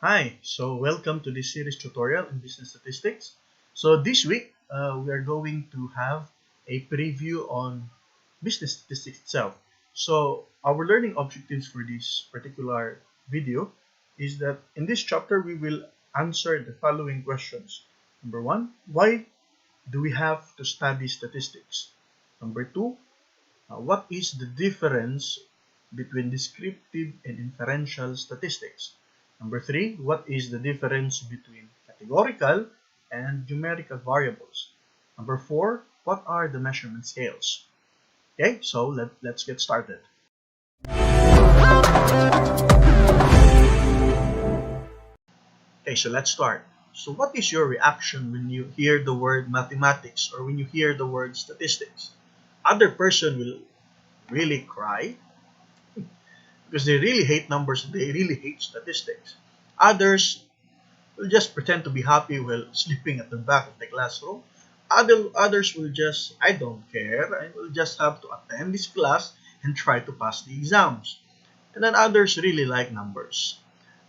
Hi, so welcome to this series tutorial in business statistics. So this week, we are going to have a preview on business statistics itself. So our learning objectives for this particular video is that in this chapter, we will answer the following questions. Number one, why do we have to study statistics? Number two, what is the difference between descriptive and inferential statistics? Number three, what is the difference between categorical and numerical variables? Number four, what are the measurement scales? Okay, so let's get started. Okay, so let's start. So what is your reaction when you hear the word mathematics or when you hear the word statistics? Other person will really cry because they really hate numbers, they really hate statistics. Others will just pretend to be happy while sleeping at the back of the classroom. Others will just, I don't care, I will just have to attend this class and try to pass the exams. And then others really like numbers.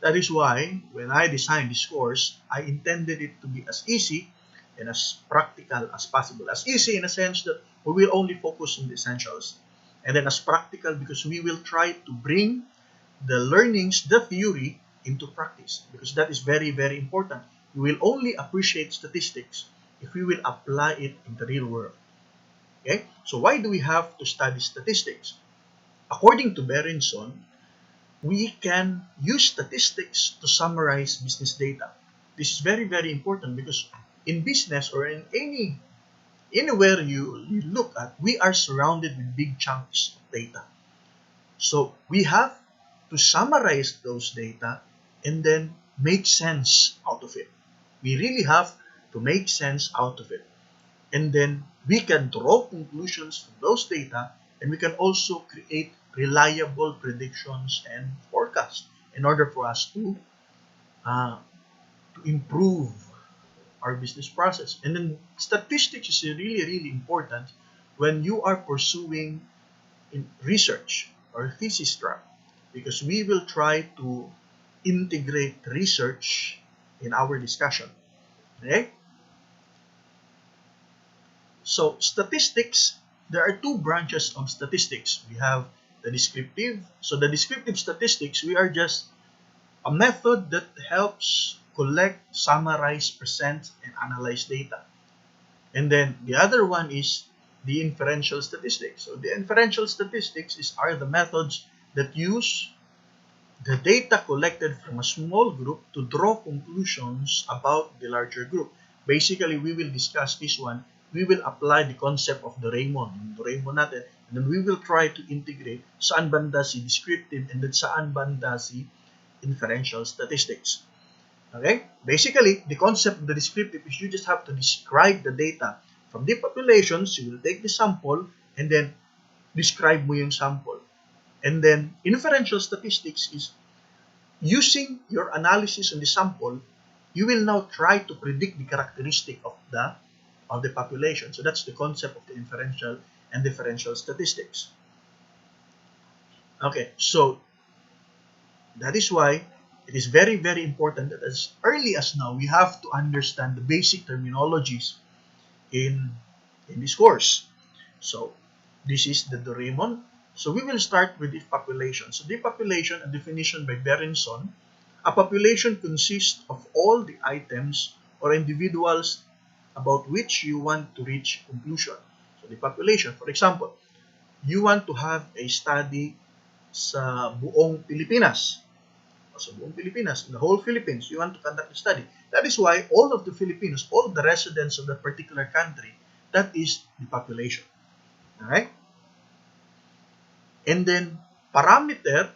That is why, when I designed this course, I intended it to be as easy and as practical as possible. As easy in a sense that we will only focus on the essentials. And then as practical because we will try to bring the learnings, the theory, into practice. Because that is very, very important. We will only appreciate statistics if we will apply it in the real world. Okay? So why do we have to study statistics? According to Berenson, we can use statistics to summarize business data. This is very, very important because in business or in anywhere you look at, we are surrounded with big chunks of data. So we have to summarize those data and then make sense out of it. We really have to make sense out of it. And then we can draw conclusions from those data, and we can also create reliable predictions and forecasts in order for us to improve our business process. And then statistics is really, really important when you are pursuing in research or thesis track, because we will try to integrate research in our discussion. Okay? So statistics, there are two branches of statistics. We have the descriptive. So the descriptive statistics, we are just a method that helps collect, summarize, present, and analyze data. And then the other one is the inferential statistics. So the inferential statistics are the methods that use the data collected from a small group to draw conclusions about the larger group. Basically, we will discuss this one. We will apply the concept of the Raymond. Yung Raymond natin. And then we will try to integrate saan banda si descriptive and then saan banda si inferential statistics. Okay? Basically, the concept of the descriptive is you just have to describe the data from the populations. You will take the sample and then describe mo yung sample. And then inferential statistics is using your analysis on the sample, you will now try to predict the characteristic of the population. So that's the concept of the inferential and differential statistics. Okay, so that is why it is very, very important that as early as now, we have to understand the basic terminologies in this course. So this is the Doraemon. So we will start with the population. So the population, a definition by Berenson, a population consists of all the items or individuals about which you want to reach conclusion. So the population, for example, you want to have a study sa buong Pilipinas. Sa buong Pilipinas, in the whole Philippines, you want to conduct a study. That is why all of the Filipinos, all the residents of that particular country, that is the population. Alright? And then, parameter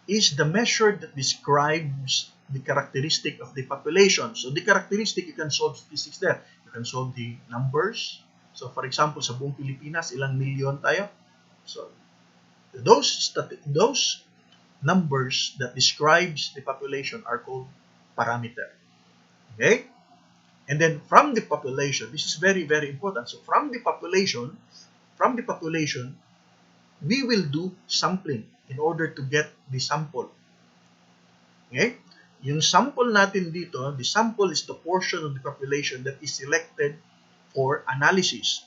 is the measure that describes the characteristic of the population. So, the characteristic, you can solve statistics there. You can solve the numbers. So, for example, sa buong Pilipinas, ilang milyon tayo? So, those numbers that describes the population are called parameter. Okay? And then from the population, this is very, very important. So from the population, we will do sampling in order to get the sample. Okay? yung sample natin dito, the sample is the portion of the population that is selected for analysis.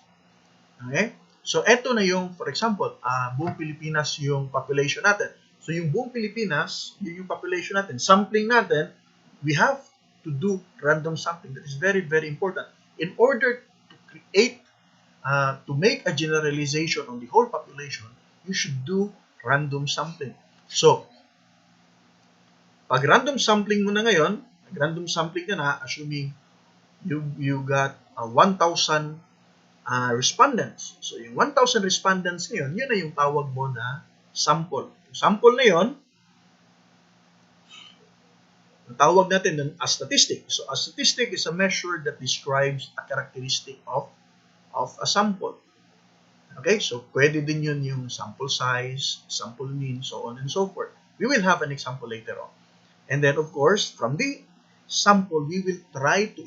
Okay? So, eto na yung, for example, buong Pilipinas yung population natin. So, yung buong Pilipinas, yung population natin, sampling natin, we have to do random sampling. That is very, very important. In order to create, to make a generalization on the whole population, you should do random sampling. So, pag random sampling mo na ngayon, random sampling ka na, assuming you got 1,000 respondents. So, yung 1,000 respondents ngayon, yun na yung tawag mo na sample. Yung sample na yun, ang tawag natin as statistic. So, a statistic is a measure that describes a characteristic of a sample. Okay? So, pwede din yun yung sample size, sample mean, so on and so forth. We will have an example later on. And then, of course, from the sample, we will try to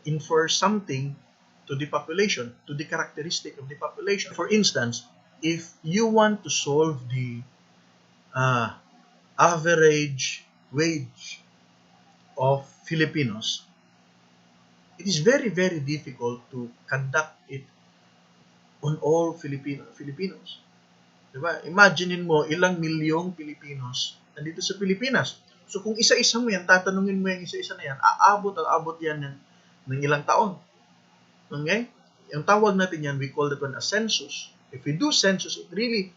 infer something to the population, to the characteristic of the population. For instance, if you want to solve the average wage of Filipinos, it is very, very difficult to conduct it on all Filipinos. Diba? Imaginein mo, ilang milyong Pilipinos nandito sa Pilipinas. So, kung isa-isa mo yan, tatanungin mo yung isa-isa na yan, aabot yan ng ilang taon. Okay? Yung tawag natin yan, we call that one a census. If we do census, it really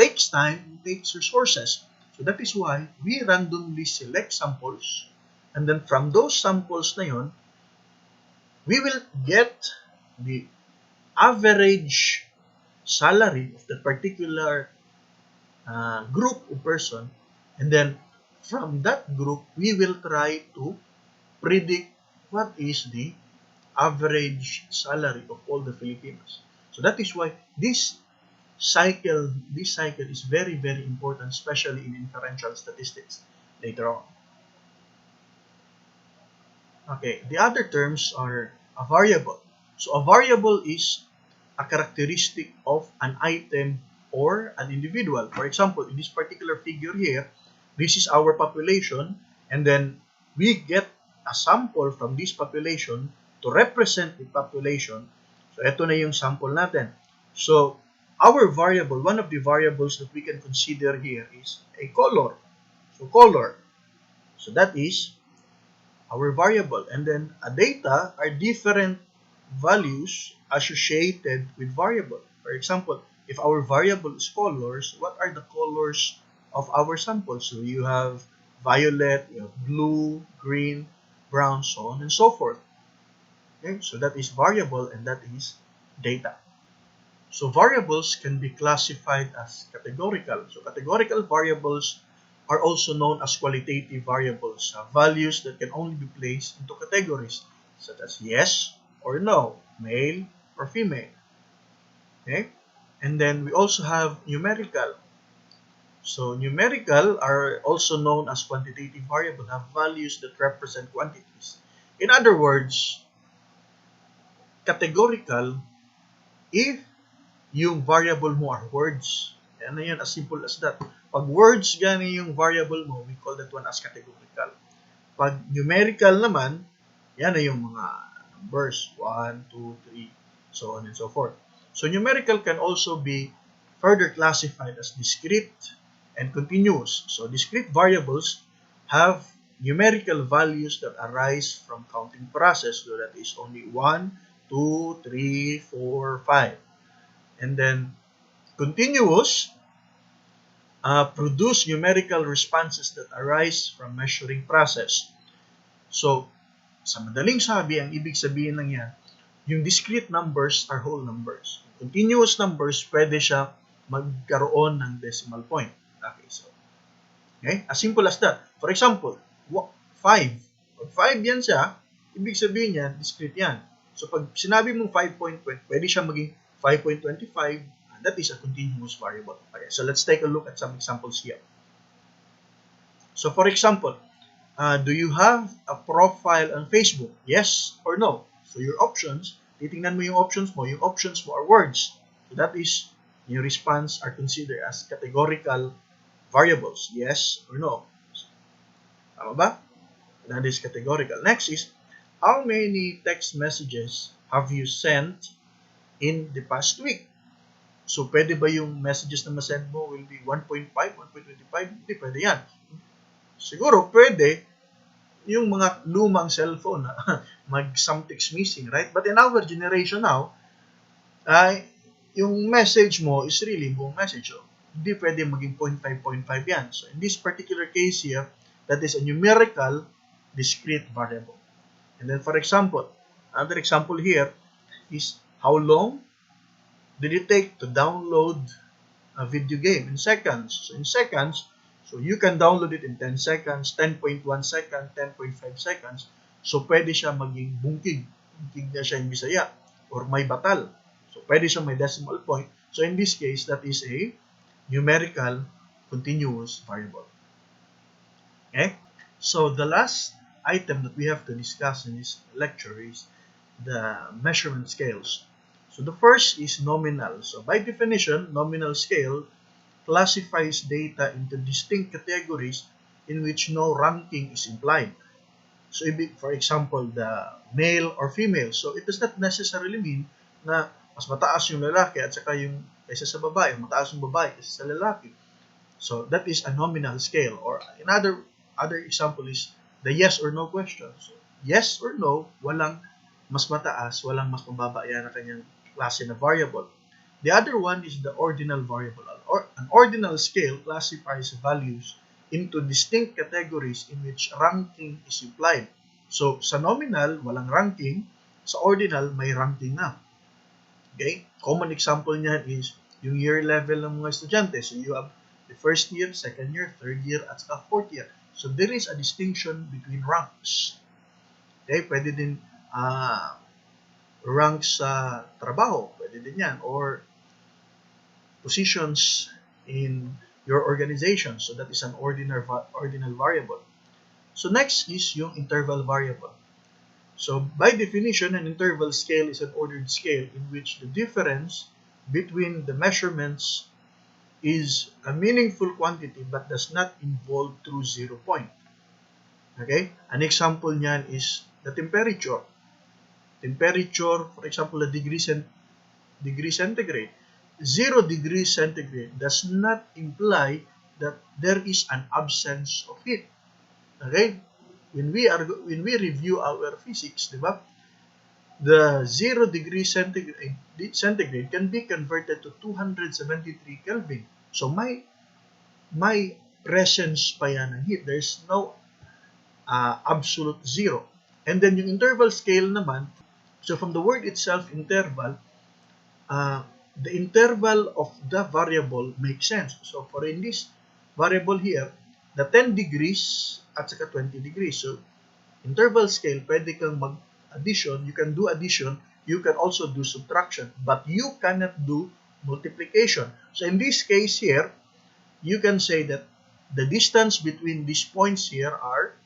takes time, takes resources. So that is why we randomly select samples, and then from those samples na yun, we will get the average salary of the particular group of person, and then from that group, we will try to predict what is the average salary of all the Filipinos. So that is why this cycle is very, very important, especially in inferential statistics later on. Okay, the other terms are a variable. So a variable is a characteristic of an item or an individual. For example, in this particular figure here, this is our population, and then we get a sample from this population to represent the population. So, ito na yung sample natin. So, our variable, one of the variables that we can consider here is a color. So, color. So, that is our variable. And then, a data are different values associated with variable. For example, if our variable is colors, what are the colors of our sample? So, you have violet, you have blue, green, brown, so on and so forth. Okay, so that is variable and that is data. So variables can be classified as categorical. So categorical variables are also known as qualitative variables, values that can only be placed into categories such as yes or no, male or female. Okay, and then we also have numerical. So numerical are also known as quantitative variables, have values that represent quantities. In other words, categorical, if yung variable mo are words. Yan na yun, as simple as that. Pag words gani yung variable mo, we call that one as categorical. Pag numerical naman, yan na yung mga numbers, 1, 2, 3, so on and so forth. So numerical can also be further classified as discrete and continuous. So discrete variables have numerical values that arise from counting process. So that is only 1, 2, 3, 4, 5. And then continuous produce numerical responses that arise from measuring process. So, sa madaling sabi, ang ibig sabihin lang yan, yung discrete numbers are whole numbers. Continuous numbers, pwede siya magkaroon ng decimal point. Okay, so, okay? As simple as that. For example, 5. Pag 5 yan siya, ibig sabihin yan, discrete yan. So, pag sinabi mong 5.20, pwede siya maging 5.25, that is a continuous variable. Okay, so let's take a look at some examples here. So, for example, do you have a profile on Facebook? Yes or no? So, your options, titingnan mo yung options mo. Yung options mo are words. So, that is, your response are considered as categorical variables, yes or no. Tama ba? That is categorical. Next is, how many text messages have you sent in the past week? So, pwede ba yung messages na masend mo will be 1.5, 1.25? Hindi, pwede yan. Siguro, pwede yung mga lumang cellphone na some text missing, right? But in our generation now, yung message mo is really buong message. So, hindi pwede maging 0.5, 0.5 yan. So, in this particular case here, that is a numerical discrete variable. And then, for example, another example here is how long did it take to download a video game in seconds? So, in seconds, so you can download it in 10 seconds, 10.1 seconds, 10.5 seconds. So, pwede siya maging bungkig. Bungkig na siya in Bisaya. Or may batal. So, pwede siya may decimal point. So, in this case, that is a numerical continuous variable. Okay? So, the last item that we have to discuss in this lecture is the measurement scales. So, the first is nominal. So, by definition, nominal scale classifies data into distinct categories in which no ranking is implied. So, for example, the male or female. So, it does not necessarily mean na mas mataas yung lalaki at saka yung kaysa sa babae, mataas yung babae kaysa sa lalaki. So, that is a nominal scale. Or another example is the yes or no question. So, yes or no, walang mas mataas, walang mas mababa yan na kanyang klase na variable. The other one is the ordinal variable. An ordinal scale classifies values into distinct categories in which ranking is implied. So, sa nominal, walang ranking. Sa ordinal, may ranking na. Okay? Common example niyan is yung year level ng mga estudyante. So, you have the first year, second year, third year, at saka fourth year. So, there is a distinction between ranks. Okay? Pwede din ranks sa trabaho. Pwede din yan. Or positions in your organization. So, that is an ordinal variable. So, next is yung interval variable. So, by definition, an interval scale is an ordered scale in which the difference between the measurements is a meaningful quantity but does not involve true 0 point. Okay? An example niyan is the temperature. Temperature, for example, the degree centigrade. 0 degrees centigrade does not imply that there is an absence of heat. Okay? When we review our physics, di ba? The 0 degree centigrade can be converted to 273 Kelvin. So may presence pa yan ng heat. There's no absolute zero. And then yung interval scale naman, so from the word itself, interval, the interval of the variable makes sense. So for in this variable here, the 10 degrees at saka 20 degrees. So, interval scale, pwede kang mag-addition, you can do addition, you can also do subtraction, but you cannot do multiplication. So, in this case here, you can say that the distance between these points here are,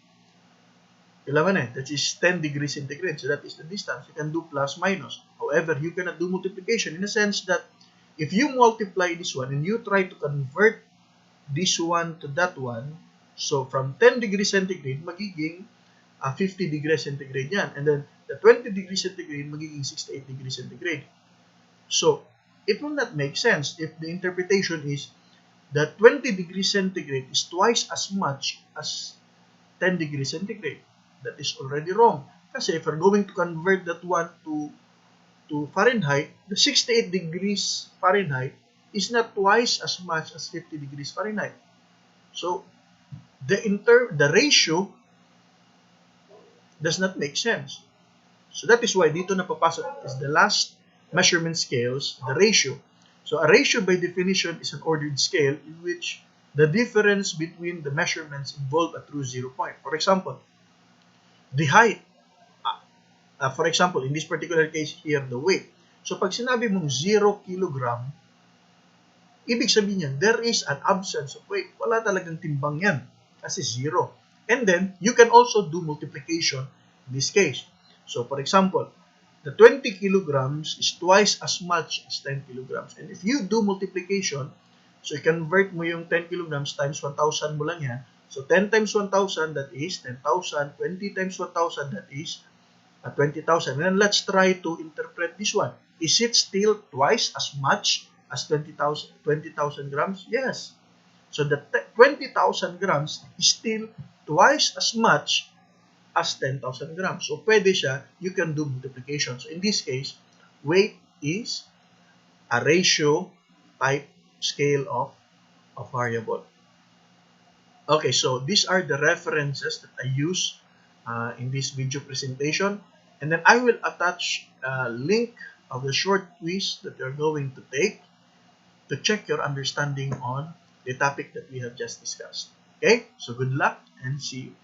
that is 10 degrees centigrade. So, that is the distance. You can do plus, minus. However, you cannot do multiplication in a sense that if you multiply this one and you try to convert this one to that one, so from 10 degrees centigrade, magiging 50 degrees centigrade yan. And then the 20 degrees centigrade, magiging 68 degrees centigrade. So, it will not make sense if the interpretation is that 20 degrees centigrade is twice as much as 10 degrees centigrade. That is already wrong. Kasi if we're going to convert that one to Fahrenheit, the 68 degrees Fahrenheit is not twice as much as 50 degrees Fahrenheit. So, the ratio does not make sense. So, that is why dito napapasok is the last measurement scales, the ratio. So, a ratio by definition is an ordered scale in which the difference between the measurements involve a true 0 point. For example, the height. For example, in this particular case here, the weight. So, pag sinabi mong 0 kilogram, ibig sabihin niyan, there is an absence of weight. Wala talagang timbang yan. Kasi 0. And then, you can also do multiplication in this case. So, for example, the 20 kilograms is twice as much as 10 kilograms. And if you do multiplication, So, i-convert mo yung 10 kilograms times 1,000 mo lang yan. So, 10 times 1,000, that is 10,000. 20 times 1,000, that is 20,000. And then let's try to interpret this one. Is it still twice as much as 20,000 grams? Yes. So the 20,000 grams is still twice as much as 10,000 grams. So pwede siya, you can do multiplication. So in this case, weight is a ratio type scale of a variable. Okay, so these are the references that I use in this video presentation. And then I will attach a link of the short quiz that you're going to take to check your understanding on the topic that we have just discussed. Okay, so good luck and see you.